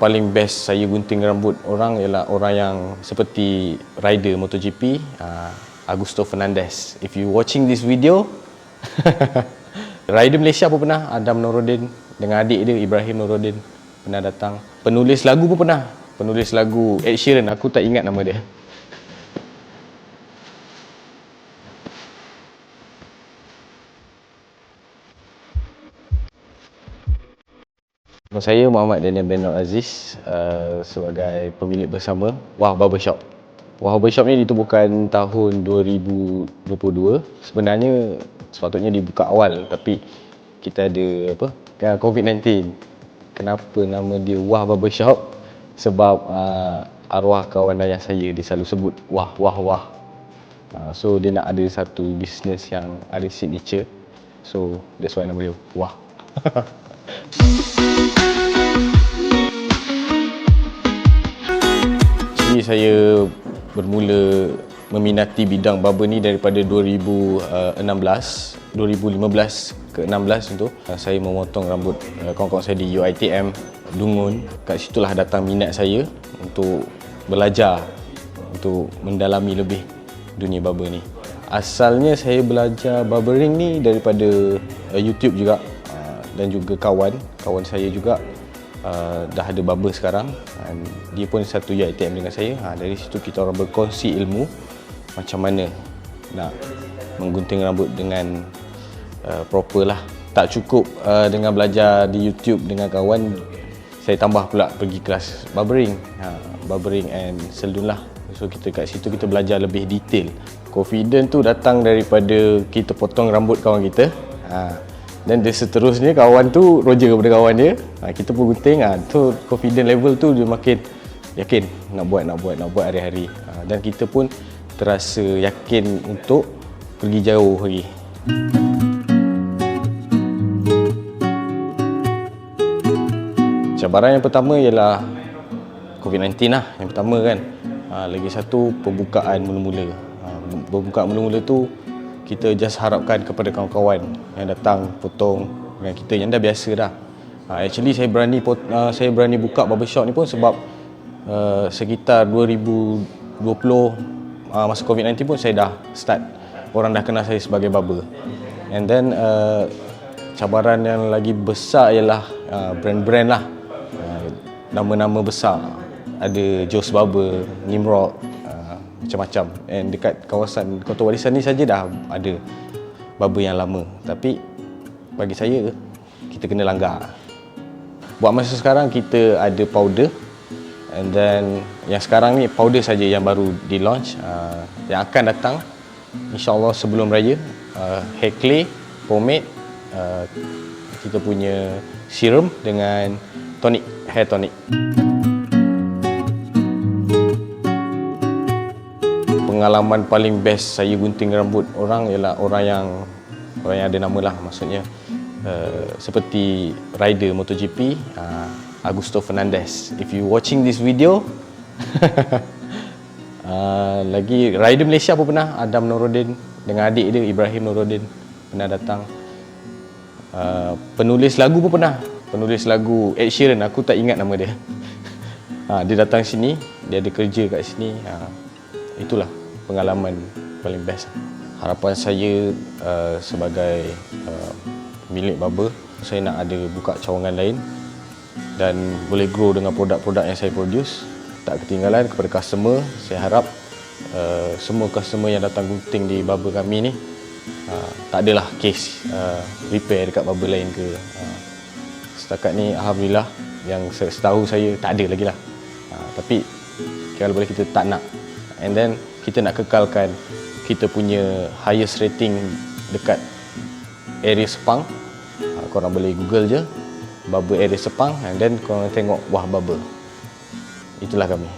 Paling best saya gunting rambut orang ialah orang yang seperti rider MotoGP, Augusto Fernandez. If you watching this video, rider Malaysia pun pernah, Adam Noroddin dengan adik dia Ibrahim Noroddin pernah datang. Penulis lagu pun pernah, penulis lagu Ed Sheeran, aku tak ingat nama dia. Nama saya Muhammad Daniel bin Aziz, sebagai pemilik bersama Wah Barbershop. Wah Barbershop ni ditubuhkan tahun 2022. Sebenarnya sepatutnya dibuka awal, tapi kita ada COVID-19. Kenapa nama dia Wah Barbershop? Sebab arwah kawan ayah saya dia selalu sebut Wah Wah Wah. So dia nak ada satu bisnes yang ada signature. So that's why nama dia Wah. Jadi saya bermula meminati bidang barber ni daripada 2015 ke 16 tu. Saya memotong rambut kawan-kawan saya di UiTM Dungun. Kat situlah datang minat saya untuk belajar, untuk mendalami lebih dunia barber ni. Asalnya saya belajar barbering ni daripada YouTube juga, dan juga kawan saya juga dah ada barber sekarang. Dia pun satu UiTM dengan saya. Dari situ kita orang berkongsi ilmu macam mana nak menggunting rambut dengan proper lah. Tak cukup dengan belajar di YouTube dengan kawan, saya tambah pula pergi kelas barbering, barbering and salon lah. So kita kat situ kita belajar lebih detail. Confident tu datang daripada kita potong rambut kawan kita, dan dia seterusnya kawan tu roja kepada kawan dia, kita pun gunting. Tu confident level tu dia makin yakin nak buat hari-hari, dan kita pun terasa yakin untuk pergi jauh lagi. Cabaran yang pertama ialah COVID-19 lah, yang pertama kan. Lagi satu pembukaan mula-mula. Pembukaan mula-mula tu kita just harapkan kepada kawan-kawan yang datang potong dengan kita yang dah biasa dah. Actually saya berani buka barbershop ni pun sebab sekitar 2020 masa COVID-19 pun saya dah start, orang dah kenal saya sebagai barber. And then cabaran yang lagi besar ialah brand-brand lah, nama-nama besar. Ada Jos Barber, Nimrod, macam-macam. And dekat kawasan Kota Warisan ni saja dah ada barber yang lama. Tapi bagi saya, kita kena langgar. Buat masa sekarang kita ada powder, and then yang sekarang ni powder saja yang baru di launch. Yang akan datang InsyaAllah sebelum raya, hair clay, pomade, kita punya serum dengan tonic, hair tonic. Pengalaman paling best saya gunting rambut orang ialah orang yang ada nama lah, maksudnya seperti rider MotoGP, Augusto Fernandez. If you watching this video, lagi rider Malaysia pun pernah, Adam Noroddin dengan adik dia Ibrahim Noroddin pernah datang. Penulis lagu pun pernah, penulis lagu Ed Sheeran, aku tak ingat nama dia. Dia datang sini, dia ada kerja kat sini. Itulah pengalaman paling best. Harapan saya sebagai pemilik barber, saya nak ada buka cawangan lain dan boleh grow dengan produk-produk yang saya produce. Tak ketinggalan kepada customer. Saya harap semua customer yang datang gunting di barber kami ni tak adalah case repair dekat barber lain ke. Setakat ni alhamdulillah, yang setahu saya tak ada lagi lah. Tapi kalau boleh kita tak nak, and then kita nak kekalkan kita punya highest rating dekat area Sepang. Korang boleh google je barber area Sepang, and then korang tengok Wah Barber. Itulah kami.